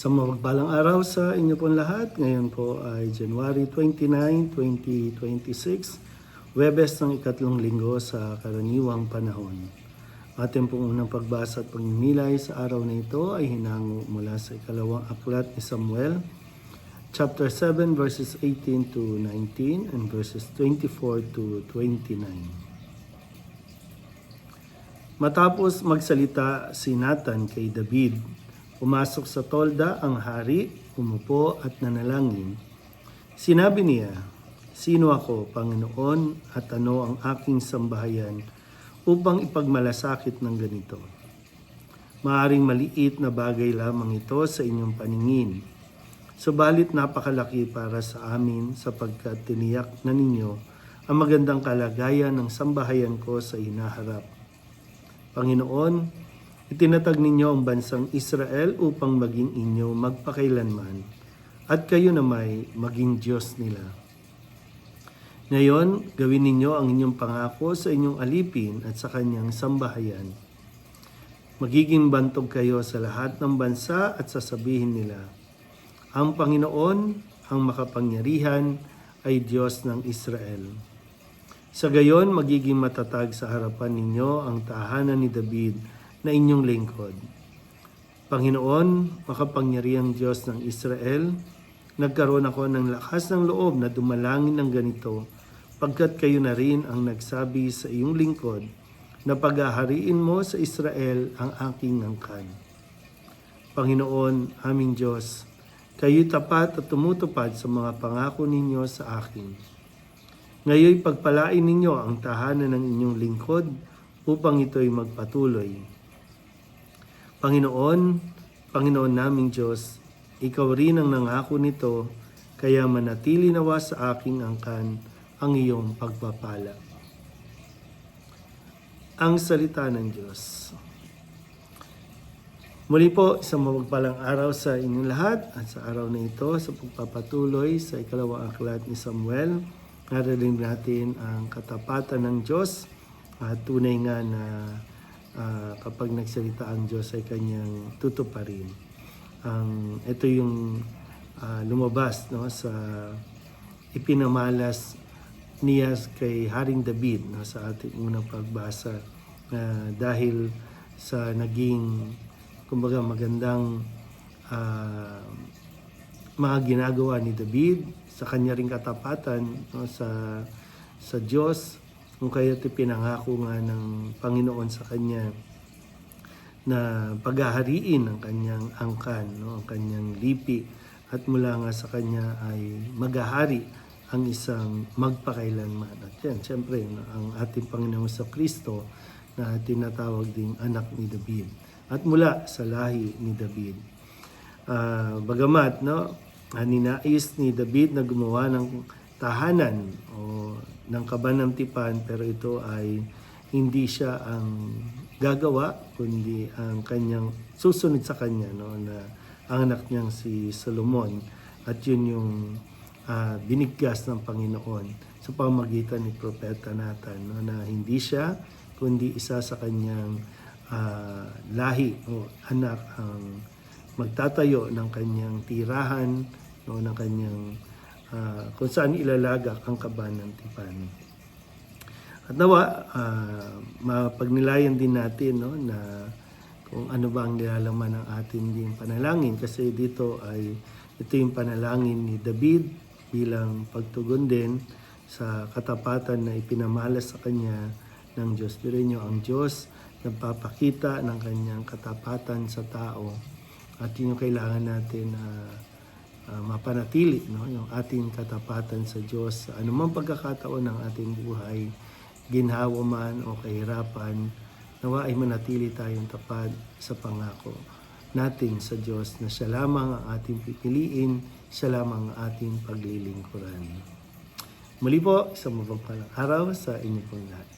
Sa mapagpalang araw sa inyo pong lahat, ngayon po ay January 29, 2026, Huwebes ng ikatlong linggo sa karaniwang panahon. Ating pong unang pagbasa at pagninilay sa araw na ito ay hinango mula sa ikalawang aklat ni Samuel, chapter 7 verses 18 to 19 and verses 24 to 29. Matapos magsalita si Nathan kay David, pumasok sa tolda ang hari, umupo at nanalangin. Sinabi niya, "Sino ako, Panginoon, at ano ang aking sambahayan upang ipagmalasakit ng ganito? Maaring maliit na bagay lamang ito sa inyong paningin. Subalit napakalaki para sa amin sapagkat tiniyak na ninyo ang magandang kalagayan ng sambahayan ko sa hinaharap. Panginoon, itinatag ninyo ang bansang Israel upang maging inyo magpakailanman, at kayo na may maging Diyos nila. Ngayon, gawin ninyo ang inyong pangako sa inyong alipin at sa kanyang sambahayan. Magiging bantog kayo sa lahat ng bansa at sasabihin nila, ang Panginoon, ang makapangyarihan, ay Diyos ng Israel. Sa gayon, magiging matatag sa harapan ninyo ang tahanan ni David na inyong lingkod. Panginoon, makapangyarihang Diyos ng Israel, nagkaroon ako ng lakas ng loob na dumalangin ng ganito, pagkat kayo na rin ang nagsabi sa iyong lingkod na paghahariin mo sa Israel ang aking angkan. Panginoon, aming Diyos, kayo'y tapat at tumutupad sa mga pangako ninyo sa akin. Ngayoy pagpalain ninyo ang tahanan ng inyong lingkod upang ito'y magpatuloy. Panginoon naming Diyos, ikaw rin ang nangako nito, kaya manatili nawa sa aking angkan ang iyong pagpapala." Ang salita ng Diyos. Muli po, isang mapagpalang araw sa inyong lahat at sa araw na ito sa pagpapatuloy sa ikalawang aklat ni Samuel. Narinig natin ang katapatan ng Diyos at tunay nga na kapag nagsalita ang Diyos ay kanyang tutuparin. Ito yung lumabas sa ipinamalas niya kay Haring David sa ating unang pagbasa dahil sa naging magandang mga ginagawa ni David, sa kanya ring katapatan sa Diyos, kung kaya't pinangako nga ng Panginoon sa kanya na paghahariin ang kanyang angkan, ang kanyang lipi, at mula nga sa kanya ay maghahari ang isang magpakailanman. At yan, siyempre, ang ating Panginoon sa Kristo na tinatawag ding anak ni David at mula sa lahi ni David. Bagamat, ninais ni David na gumawa ng tahanan o ng kabanantipan, pero ito ay hindi siya ang gagawa, kundi ang kanyang susunod sa kanya, na ang anak niyang si Solomon, at yun yung binigkas ng Panginoon sa pamamagitan ni Propeta Nathan, na hindi siya kundi isa sa kanyang lahi o anak ang magtatayo ng kanyang tirahan, ng kanyang kung saan ilalagak ang kabanantipan. At nawa, mapagnilayan din natin na kung ano ba ang nilalaman ng ating din panalangin, kasi ito yung panalangin ni David bilang pagtugon din sa katapatan na ipinamalas sa kanya ng Diyos. Pero nyo, ang Diyos nagpapakita ng kanyang katapatan sa tao, at yun yung kailangan natin mapanatili, yung ating katapatan sa Diyos sa anumang pagkakataon ng ating buhay, ginhawa man o kahirapan. Nawa ay manatili tayong tapat sa pangako natin sa Diyos na siya lamang ang ating pipiliin, siya lamang ang ating paglilingkuran. Muli po, isang mapagpalang araw sa inyo pong lahat.